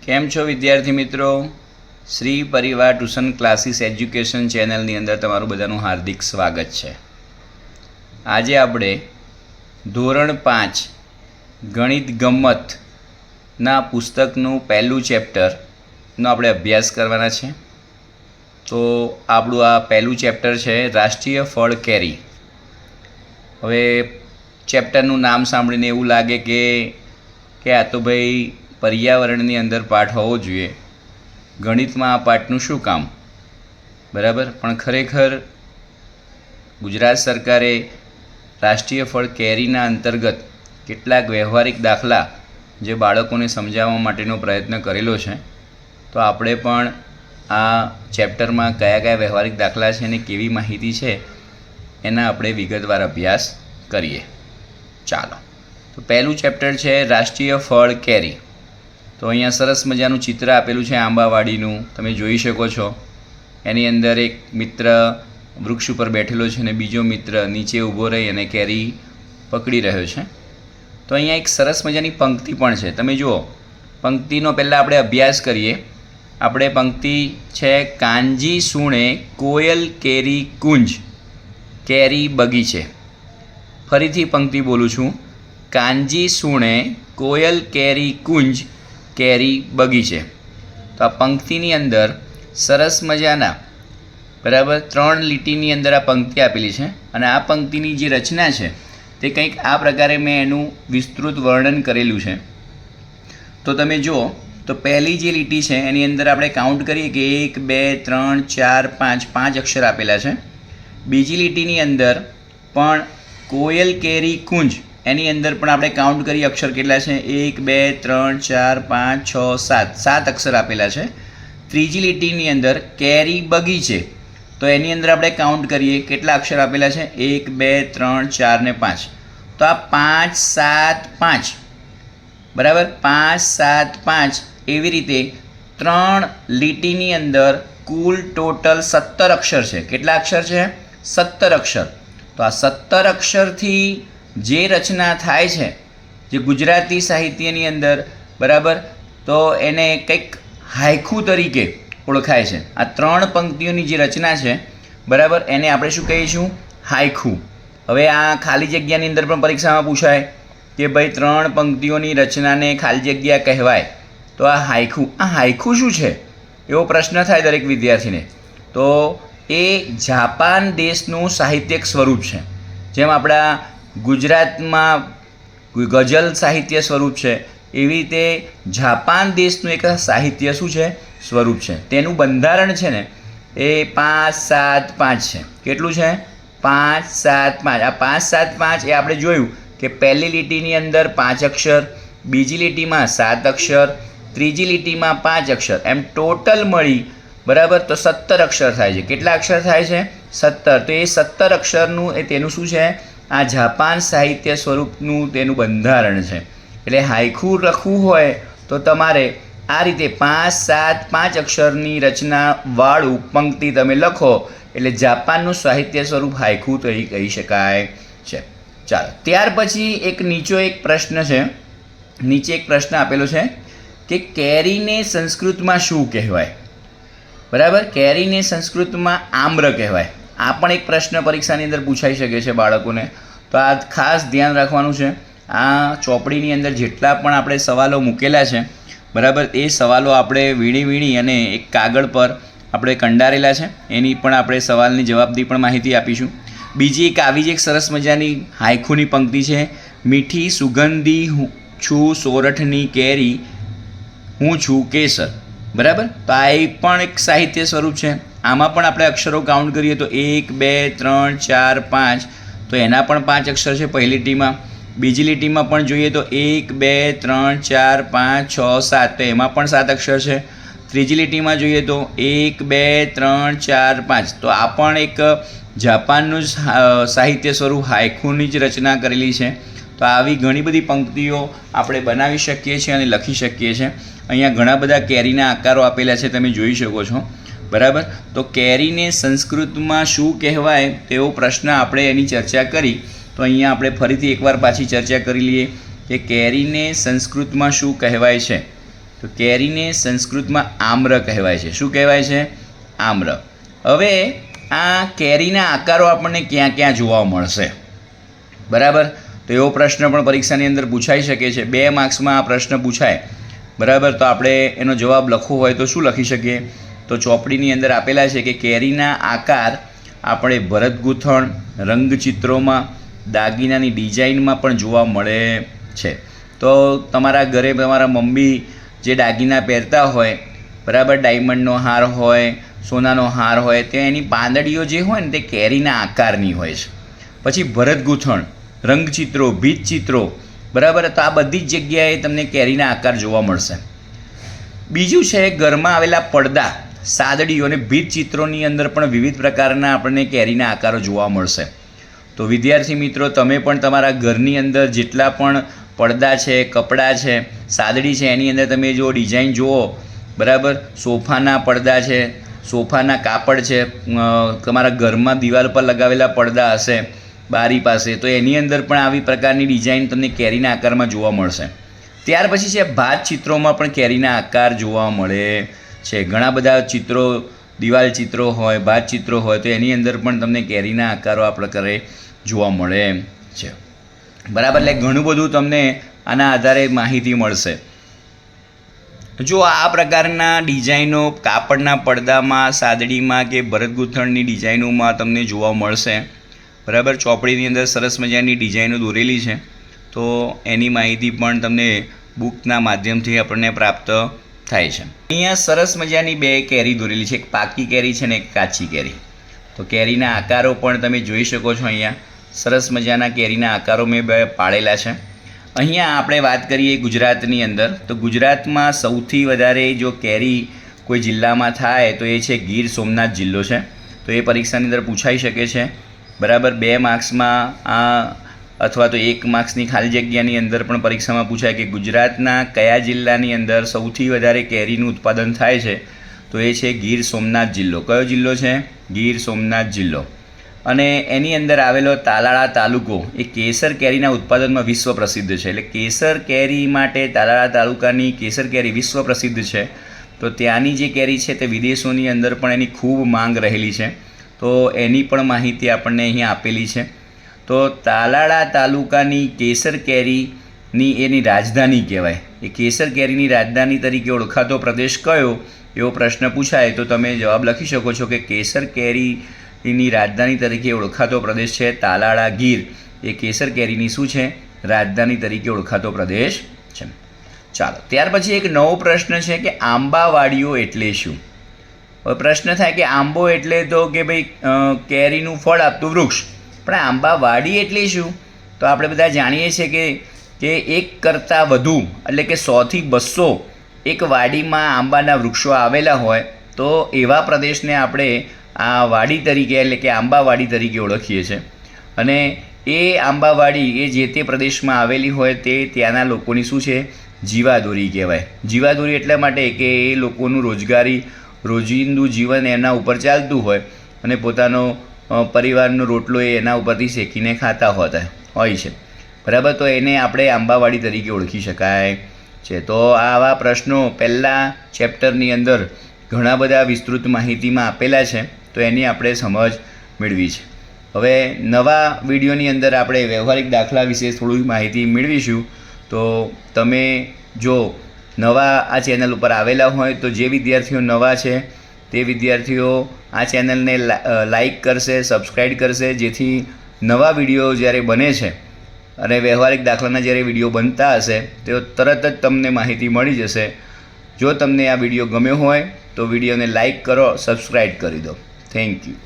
કેમ છો વિદ્યાર્થી મિત્રો? શ્રી પરિવાર ટ્યુશન ક્લાસીસ એજ્યુકેશન ચેનલની અંદર તમારું બધાનું હાર્દિક સ્વાગત છે. આજે આપણે ધોરણ 5 ગણિત ગમ્મતના પુસ્તકનું પહેલું ચેપ્ટરનો આપણે અભ્યાસ કરવાના છે. તો આપણું આ પહેલું ચેપ્ટર છે રાષ્ટ્રીય ફળ કેરી. હવે ચેપ્ટરનું નામ સાંભળીને એવું લાગે કે આ તો ભાઈ પર્યાવરણની અંદર પાઠ હોવો જોઈએ, ગણિતમાં આ પાઠનું શું કામ, બરાબર? પણ ખરેખર ગુજરાત સરકારે રાષ્ટ્રીય ફળ કેરીના અંતર્ગત કેટલાક વ્યવહારિક દાખલા જે બાળકોને સમજાવવા માટેનો પ્રયત્ન કરેલો છે. તો આપણે પણ આ ચેપ્ટરમાં કયા કયા વ્યવહારિક દાખલા છે અને કેવી માહિતી છે એના આપણે વિગતવાર અભ્યાસ કરીએ. ચાલો, તો પહેલું ચેપ્ટર છે રાષ્ટ્રીય ફળ કેરી. તો અહીંયા સરસ મજાનું ચિત્ર આપેલું છે આંબાવાડીનું, તમે જોઈ શકો છો. એની અંદર એક મિત્ર વૃક્ષ ઉપર બેઠેલો છે અને બીજો મિત્ર નીચે ઊભો રહી અને કેરી પકડી રહ્યો છે. તો અહીંયા એક સરસ મજાની પંક્તિ પણ છે, તમે જુઓ. પંક્તિનો પહેલાં આપણે અભ્યાસ કરીએ. આપણે પંક્તિ છે કાંજી સૂણે કોયલ કેરી કુંજ કેરી બગીચે. ફરીથી પંક્તિ બોલું છું, કાંજી સૂણે કોયલ કેરી કુંજ કેરી બગીચે. તો આ પંક્તિની અંદર સરસ મજાના બરાબર 3 લીટીની અંદર આ પંક્તિ આપેલી છે અને આ પંક્તિની જે રચના છે તે કંઈક આ પ્રકારે મેં એનું વિસ્તૃત વર્ણન કરેલું છે. તો તમે જુઓ, તો પહેલી જે લીટી છે એની અંદર આપણે કાઉન્ટ કરીએ કે 1 2 3 4 5 5 અક્ષર આપેલા છે. બીજી લીટીની અંદર પણ કોયલ કેરી કુંજ એની અંદર પણ આપણે કાઉન્ટ કરીએ અક્ષર કેટલા છે, 1 2 3 4 5 6 7 7 અક્ષર આપેલા છે. ત્રીજી લીટીની અંદર કેરી બગીચે, તો એની અંદર આપણે કાઉન્ટ કરીએ કેટલા અક્ષર આપેલા છે, 1 2 3 4 ને 5. તો આ 5 7 5 બરાબર, 5 7 5 એવી રીતે 3 લીટીની અંદર કુલ ટોટલ 17 અક્ષર છે. કેટલા અક્ષર છે? 17 અક્ષર. તો આ 17 અક્ષરથી જે રચના થાય છે જે ગુજરાતી સાહિત્યની અંદર, બરાબર, તો એને કંઈક હાઇકુ તરીકે ઓળખાય છે. આ 3 પંક્તિઓની જે રચના છે, બરાબર, એને આપણે શું કહીશું? હાઇકુ. હવે આ ખાલી જગ્યાની અંદર પણ પરીક્ષામાં પૂછાય કે ભાઈ 3 પંક્તિઓની રચનાને ખાલી જગ્યા કહેવાય, તો આ હાઇકુ. આ હાઇકુ શું છે એવો પ્રશ્ન થાય દરેક વિદ્યાર્થીને. તો એ જાપાન દેશનું સાહિત્યિક સ્વરૂપ છે. જેમ આપણા ગુજરાતમાં ગઝલ સાહિત્ય સ્વરૂપ છે, એવી રીતે જાપાન દેશનું એક સાહિત્ય શું છે? સ્વરૂપ છે. તેનું બંધારણ છે ને એ 5 7 5 છે. કેટલું છે? 5 7 5. આ 5 7 5 એ આપણે જોયું કે પહેલી લીટીની અંદર 5 અક્ષર, બીજી લીટીમાં 7 અક્ષર, ત્રીજી લીટીમાં 5 અક્ષર, એમ ટોટલ મળી, બરાબર, તો 17 અક્ષર થાય છે. કેટલા અક્ષર થાય છે? 17. તો એ 17 અક્ષરનું એ તેનું શું છે? આ જાપાન સાહિત્ય સ્વરૂપનું તેનું બંધારણ છે. એટલે હાઇકુ લખવું હોય તો તમારે આ રીતે 5 7 5 અક્ષરની રચનાવાળું પંક્તિ તમે લખો એટલે જાપાનનું સાહિત્ય સ્વરૂપ હાઇકુ તો એ કહી શકાય છે. ચાલો, ત્યાર પછી એક પ્રશ્ન છે. નીચે એક પ્રશ્ન આપેલો છે કે કેરીને સંસ્કૃતમાં શું કહેવાય? બરાબર, કેરીને સંસ્કૃતમાં આમ્ર કહેવાય. આ પણ એક પ્રશ્ન પરીક્ષાની અંદર પૂછાઈ શકે છે બાળકોને. તો આ ખાસ ધ્યાન રાખવાનું છે. આ ચોપડીની અંદર જેટલા પણ આપણે સવાલો મૂકેલા છે, બરાબર, એ સવાલો આપણે વીણી અને એક કાગળ પર આપણે કંડારેલા છે. એની પણ આપણે સવાલની જવાબની પણ માહિતી આપીશું. બીજી એક આવી જ એક સરસ મજાની હાઇકુની પંક્તિ છે, મીઠી સુગંધી છું સોરઠની કેરી, હું છું કેસર. બરાબર, તો આ એ પણ એક સાહિત્ય સ્વરૂપ છે. આમાં પણ આપણે અક્ષરો કાઉન્ટ કરીએ તો 1 2 3 4 5, તો એના પણ 5 અક્ષર છે પહેલી લીટીમાં. બીજી લીટીમાં પણ જોઈએ તો 1 2 3 4 5 6 7, તો એમાં પણ 7 અક્ષર છે. ત્રીજી લીટીમાં જોઈએ તો 1 2 3 4 5, તો આ પણ એક જાપાનનું સાહિત્ય સ્વરૂપ હાઇકુની જ રચના કરેલી છે. તો આવી ઘણી બધી પંક્તિઓ આપણે બનાવી શકીએ છીએ અને લખી શકીએ છીએ. અહીંયા ઘણા બધા કેરીના આકારો આપેલા છે, તમે જોઈ શકો છો. બરાબર, તો કેરીને સંસ્કૃતમાં શું કહેવાય તેવો પ્રશ્ન આપણે એની ચર્ચા કરી. તો અહીંયા આપણે ફરીથી એકવાર પાછી ચર્ચા કરી લઈએ કે કેરીને સંસ્કૃતમાં શું કહેવાય છે. તો કેરીને સંસ્કૃતમાં આમ્ર કહેવાય છે. શું કહેવાય છે? આમ્ર. હવે આ કેરીના આકારો આપણને ક્યાં ક્યાં જોવા મળશે? બરાબર, તો એવો પ્રશ્ન પણ પરીક્ષાની અંદર પૂછાઈ શકે છે. 2 માર્ક્સમાં આ પ્રશ્ન પૂછાય. બરાબર, તો આપણે એનો જવાબ લખવો હોય તો શું લખી શકીએ? તો ચોપડીની અંદર આપેલા છે કે કેરીના આકાર આપણે ભરતગૂંથણ, રંગચિત્રોમાં, દાગીનાની ડિઝાઇનમાં પણ જોવા મળે છે. તો તમારા ઘરે તમારા મમ્મી જે દાગીના પહેરતા હોય, બરાબર, ડાયમંડનો હાર હોય, સોનાનો હાર હોય, તે એની પાંદડીઓ જે હોય ને તે કેરીના આકારની હોય છે. પછી ભરતગૂંથણ, રંગચિત્રો, ભીંતચિત્રો, બરાબર, તો આ બધી જ જગ્યાએ તમને કેરીના આકાર જોવા મળશે. બીજું છે ઘરમાં આવેલા પડદા, સાદડીઓ અને ભીંતચિત્રોની અંદર પણ વિવિધ પ્રકારના આપણને કેરીના આકારો જોવા મળશે. તો વિદ્યાર્થી મિત્રો, તમે પણ તમારા ઘરની અંદર જેટલા પણ પડદા છે, કપડાં છે, સાદડી છે, એની અંદર તમે જો ડિઝાઇન જુઓ, બરાબર, સોફાના પડદા છે, સોફાના કાપડ છે, તમારા ઘરમાં દિવાલ પર લગાવેલા પડદા હશે બારી પાસે, તો એની અંદર પણ આવી પ્રકારની ડિઝાઇન તમને કેરીના આકારમાં જોવા મળશે. ત્યાર પછી છે ભાત ચિત્રોમાં પણ કેરીના આકાર જોવા મળે છે. ઘણા બધા ચિત્રો, દિવાલ ચિત્રો હોય, ભાત ચિત્રો હોય, તો એની અંદર પણ તમને કેરીના આકારો આ પ્રકારે જોવા મળે છે. બરાબર, એટલે ઘણું બધું તમને આના આધારે માહિતી મળશે. જો આ પ્રકારના ડિઝાઇનો કાપડના પડદામાં, સાદડીમાં કે ભરતગૂંથણની ડિઝાઇનોમાં તમને જોવા મળશે. બરાબર, ચોપડીની અંદર સરસ મજાની ડિઝાઇનો દોરેલી છે, તો એની માહિતી પણ તમને બુકના માધ્યમથી આપણને પ્રાપ્ત થાય છે. અહીંયા સરસ મજાની 2 કેરી દોરેલી છે, એક પાકી કેરી છે ને એક કાચી કેરી. તો કેરીના આકારો પણ તમે જોઈ શકો છો. અહીંયા સરસ મજાના કેરીના આકારો મેં પાડેલા છે. અહીંયા આપણે વાત કરીએ ગુજરાતની અંદર, તો ગુજરાતમાં સૌથી વધારે જો કેરી કોઈ જિલ્લામાં થાય તો એ છે ગીર સોમનાથ જિલ્લો છે. તો એ પરીક્ષાની અંદર પૂછાઈ શકે છે. બરાબર, 2 માર્ક્સમાં આ અથવા તો 1 માર્ક્સની ખાલી જગ્યાની અંદર પણ પરીક્ષામાં પૂછાય કે ગુજરાતના કયા જિલ્લાની અંદર સૌથી વધારે કેરીનું ઉત્પાદન થાય છે? તો એ છે ગીર સોમનાથ જિલ્લો. કયો જિલ્લો છે? ગીર સોમનાથ જિલ્લો. અને એની અંદર આવેલો તાલાળા તાલુકો એ કેસર કેરીના ઉત્પાદનમાં વિશ્વ પ્રસિદ્ધ છે. એટલે કેસર કેરી માટે તાલાળા તાલુકાની કેસર કેરી વિશ્વ પ્રસિદ્ધ છે. તો ત્યાંની જે કેરી છે તે વિદેશોની અંદર પણ એની ખૂબ માંગ રહેલી છે. તો એની પણ માહિતી આપણને અહીંયા આપેલી છે. તો તાલાળા તાલુકાની કેસર કેરીની એની રાજધાની કહેવાય. એ કેસર કેરીની રાજધાની તરીકે ઓળખાતો પ્રદેશ કયો? એવો પ્રશ્ન પૂછાય તો તમે જવાબ લખી શકો છો કે કેસર કેરીની રાજધાની તરીકે ઓળખાતો પ્રદેશ છે તાલાળા ગીર. એ કેસર કેરીની શું છે? રાજધાની તરીકે ઓળખાતો પ્રદેશ છે. ચાલો, ત્યાર પછી એક નવો પ્રશ્ન છે કે આંબાવાડીઓ એટલે શું? હવે પ્રશ્ન થાય કે આંબો એટલે તો કે ભાઈ કેરીનું ફળ આપતું વૃક્ષ, પણ આંબાવાડી એટલે શું? તો આપણે બધા જાણીએ છીએ કે એક કરતાં વધુ એટલે કે 100 થી 200 એક વાડીમાં આંબાના વૃક્ષો આવેલા હોય તો એવા પ્રદેશને આપણે આ વાડી તરીકે એટલે કે આંબાવાડી તરીકે ઓળખીએ છીએ. અને એ આંબાવાડી એ જે તે પ્રદેશમાં આવેલી હોય તે ત્યાંના લોકોની શું છે? જીવાદોરી કહેવાય. જીવાદોરી એટલા માટે કે એ લોકોનું રોજિંદુ જીવન એના ઉપર ચાલતું હોય અને પોતાનો પરિવારનો રોટલો એ એના ઉપરથી શેકીને ખાતા હોય છે. બરાબર, તો એને આપણે આંબાવાડી તરીકે ઓળખી શકાય છે. તો આવા પ્રશ્નો પહેલાં ચેપ્ટરની અંદર ઘણા બધા વિસ્તૃત માહિતીમાં આપેલા છે, તો એની આપણે સમજ મેળવી છે. હવે નવા વિડીયોની અંદર આપણે વ્યવહારિક દાખલા વિશે થોડી માહિતી મેળવીશું. તો તમે જો નવા આ ચેનલ ઉપર આવેલા હોય તો જે વિદ્યાર્થીઓ નવા છે તે વિદ્યાર્થીઓ આ ચેનલને લાઈક કરશે, સબસ્ક્રાઈબ કરશે, જેથી નવા વિડીયો જ્યારે બને છે અને વ્યવહારિક દાખલાના જ્યારે વિડીયો બનતા હશે તો તરત જ તમને માહિતી મળી જશે. જો તમને આ વિડીયો ગમ્યો હોય તો વિડીયોને લાઈક કરો, સબસ્ક્રાઈબ કરી દો. Thank you.